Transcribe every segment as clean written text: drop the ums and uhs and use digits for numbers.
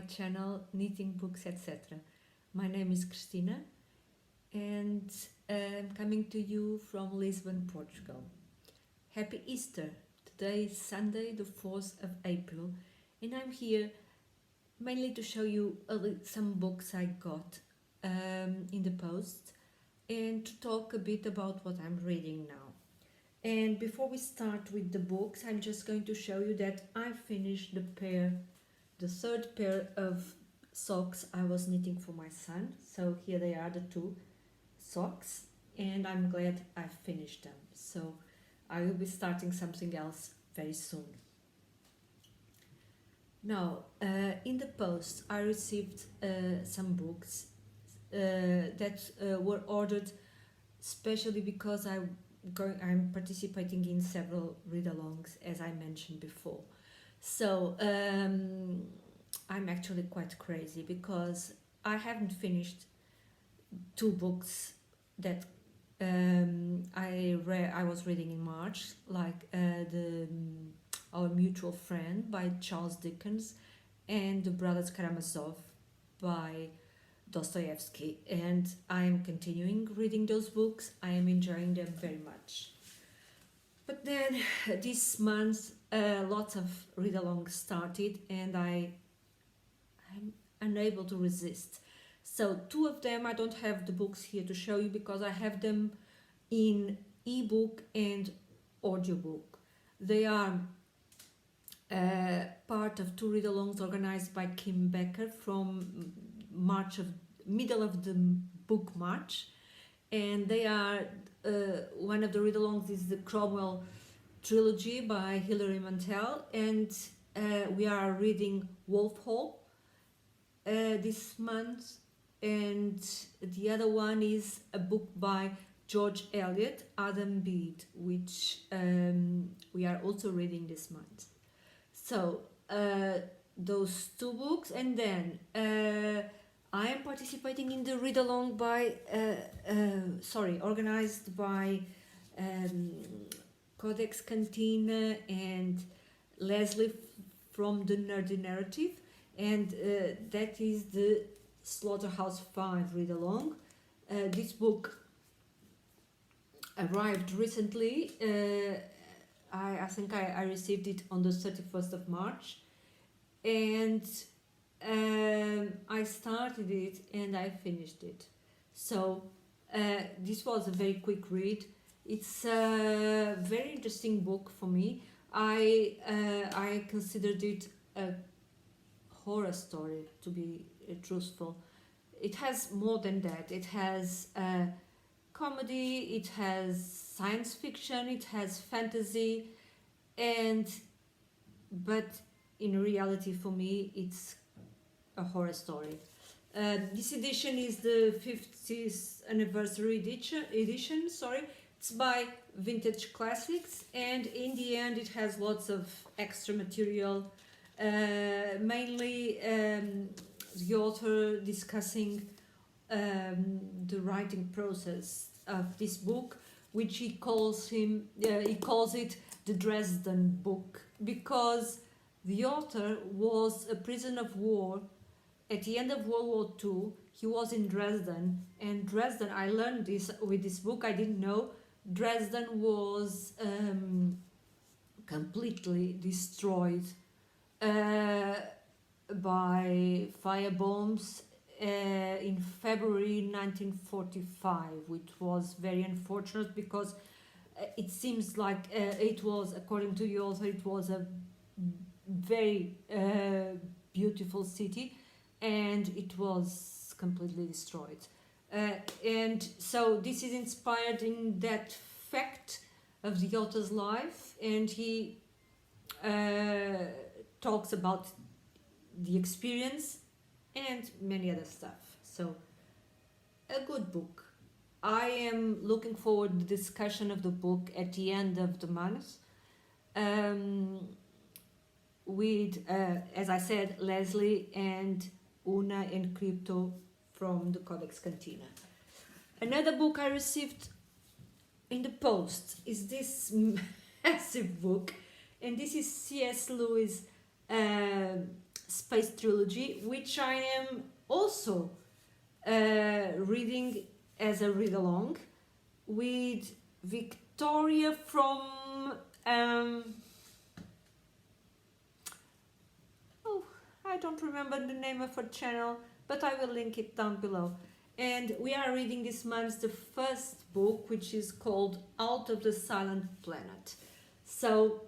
channel Knitting Books etc. My name is Christina and I'm coming to you from Lisbon, Portugal. Happy Easter! Today is Sunday the 4th of April and I'm here mainly to show you some books I got in the post and to talk a bit about what I'm reading now. And before we start with the books, I'm just going to show you that I finished the third pair of socks I was knitting for my son. So here they are, the two socks, and I'm glad I finished them. So I will be starting something else very soon. Now, in the post, I received some books that were ordered especially because I'm participating in several read-alongs, as I mentioned before. So I'm actually quite crazy because I haven't finished two books that I was reading in March, like Our Mutual Friend by Charles Dickens and The Brothers Karamazov by Dostoevsky, and I am continuing reading those books. I am enjoying them very much. But then this month lots of read-alongs started and I'm unable to resist. So two of them I don't have the books here to show you because I have them in ebook and audiobook. They are part of two read-alongs organized by Kim Becker from middle of the book March, and they are one of the read-alongs is the Cromwell Trilogy by Hilary Mantel, and we are reading Wolf Hall this month, and the other one is a book by George Eliot, Adam Bede, which we are also reading this month. So those two books, and then I am participating in the read-along by organized by Codex Cantina and Leslie from the Nerdy Narrative, and that is the Slaughterhouse 5 read-along. This book arrived recently. I think I received it on the 31st of March, and I started it and I finished it. So this was a very quick read. It's a very interesting book for me. I considered it a horror story, to be truthful. It has more than that. It has comedy, it has science fiction, it has fantasy, but in reality for me it's a horror story. This edition is the 50th anniversary edition. It's by Vintage Classics, and in the end it has lots of extra material, mainly the author discussing the writing process of this book, which he calls it the Dresden Book, because the author was a prisoner of war at the end of World War II. He was in Dresden, and Dresden, I learned this with this book, I didn't know, Dresden was completely destroyed by firebombs in February 1945, which was very unfortunate because it seems like it was, according to the author, it was a very beautiful city, and it was completely destroyed. And so this is inspired in that fact of the author's life, and he talks about the experience and many other stuff. So a good book. I am looking forward to the discussion of the book at the end of the month with, as I said, Leslie and Una and Krypto from the Codex Cantina. Another book I received in the post is this massive book, and this is C.S. Lewis' Space Trilogy, which I am also reading as a read-along with Victoria from I don't remember the name of her channel, but I will link it down below. And we are reading this month the first book, which is called Out of the Silent Planet. So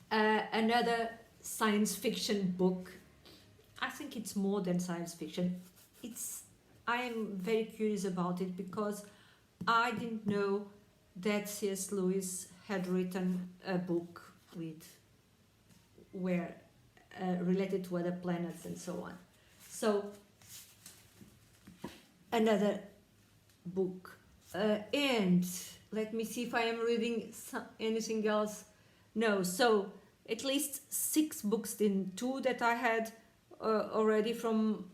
another science fiction book. I think it's more than science fiction. I am very curious about it because I didn't know that C.S. Lewis had written a book related to other planets and so on. So another book, and let me see if I am reading anything else. No, so at least 6 books, in 2 that I had already from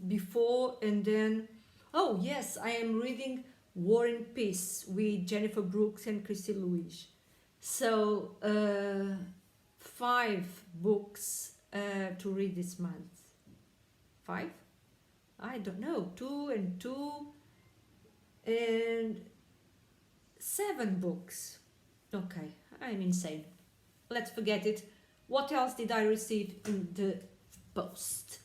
before, and then oh yes, I am reading War and Peace with Jennifer Brooks and Christy Louise. So 5 books to read this month. 5? I don't know. 2 and 2 and 7 books. Okay, I'm insane. Let's forget it. What else did I receive in the post?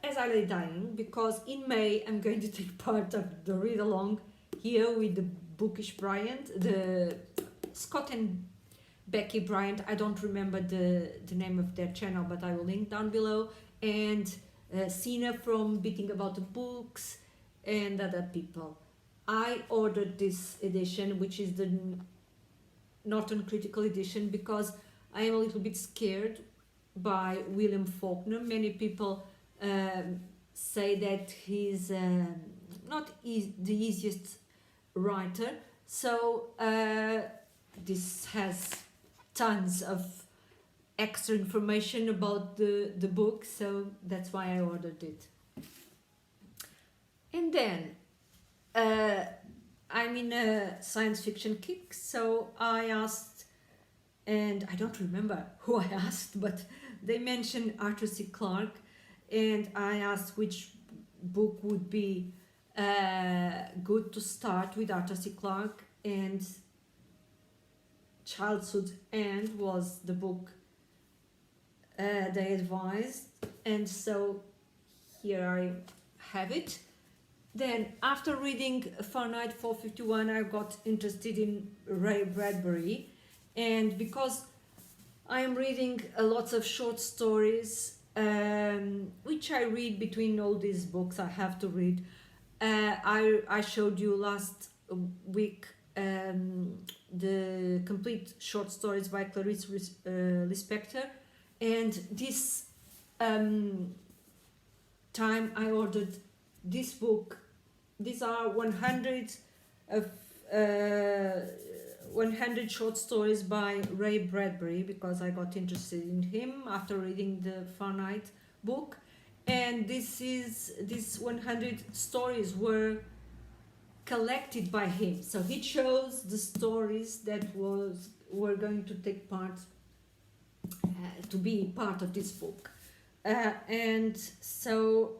As I lay dying, because in May I'm going to take part of the read-along here with the Bookish Bryant, the Scott and Becky Bryant. I don't remember the name of their channel, but I will link down below. And Sina from Beating About the Books and other people. I ordered this edition, which is the Norton Critical Edition, because I am a little bit scared by William Faulkner. Many people say that he's not the easiest writer. So this has tons of extra information about the book, so that's why I ordered it. And then I'm in a science fiction kick, so I asked, and I don't remember who I asked, but they mentioned Arthur C. Clarke, and I asked which book would be good to start with Arthur C. Clarke, and Childhood's End was the book they advised, and so here I have it. Then after reading Fahrenheit 451, I got interested in Ray Bradbury, and because I am reading a lot of short stories, which I read between all these books I have to read. I showed you last week the complete short stories by Clarice Lispector, and this time I ordered this book. These are 100 short stories by Ray Bradbury, because I got interested in him after reading the Fahrenheit book, and these 100 stories were collected by him. So he chose the stories that were going to take part to be part of this book, and so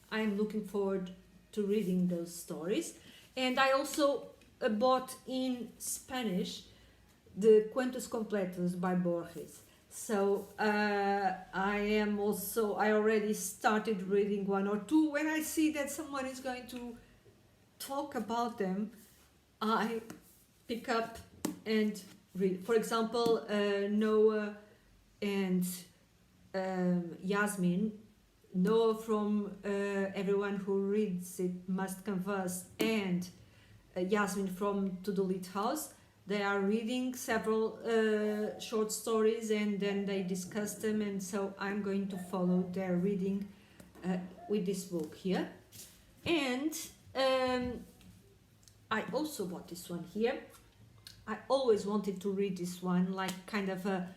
I'm looking forward to reading those stories. And I also bought in Spanish the Cuentos Completos by Borges. So I already started reading 1 or 2. When I see that someone is going to talk about them, I pick up and read. For example, Noah and Yasmin. Noah from Everyone Who Reads It Must Converse, and Yasmin from To the Lit House. They are reading several short stories, and then they discuss them, and so I'm going to follow their reading with this book here. And I also bought this one here. I always wanted to read this one, like kind of a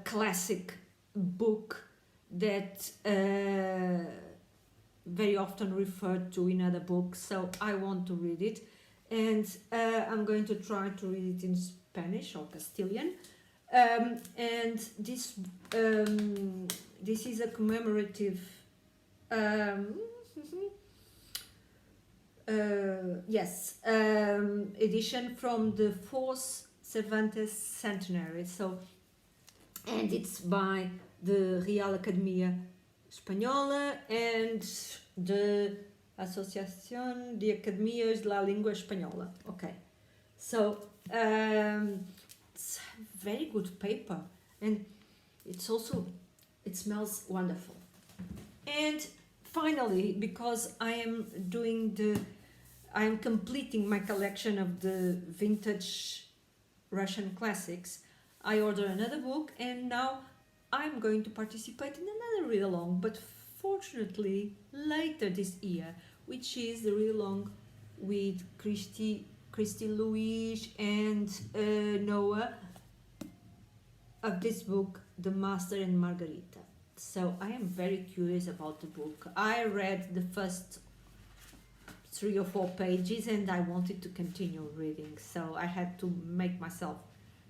classic book that very often referred to in other books, so I want to read it, and I'm going to try to read it in Spanish or Castilian. And this is a commemorative edition from the fourth Cervantes centenary. So, and it's by the Real Academia Española and the Asociación de Academias de la Língua Española. Okay, so it's very good paper, and it smells wonderful. And finally, because I am completing my collection of the vintage Russian classics, I ordered another book, and now I'm going to participate in another read-along, but fortunately later this year, which is the read-along with Christy, Louise, and Noah of this book, The Master and Margarita. So I am very curious about the book. I read the first 3 or 4 pages and I wanted to continue reading, so I had to make myself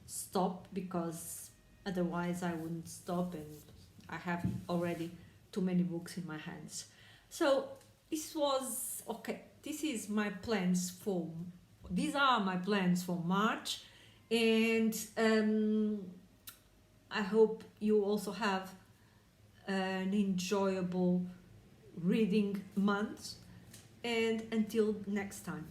stop because otherwise I wouldn't stop, and I have already too many books in my hands. So this was okay. These are my plans for March, and I hope you also have an enjoyable reading month, and until next time.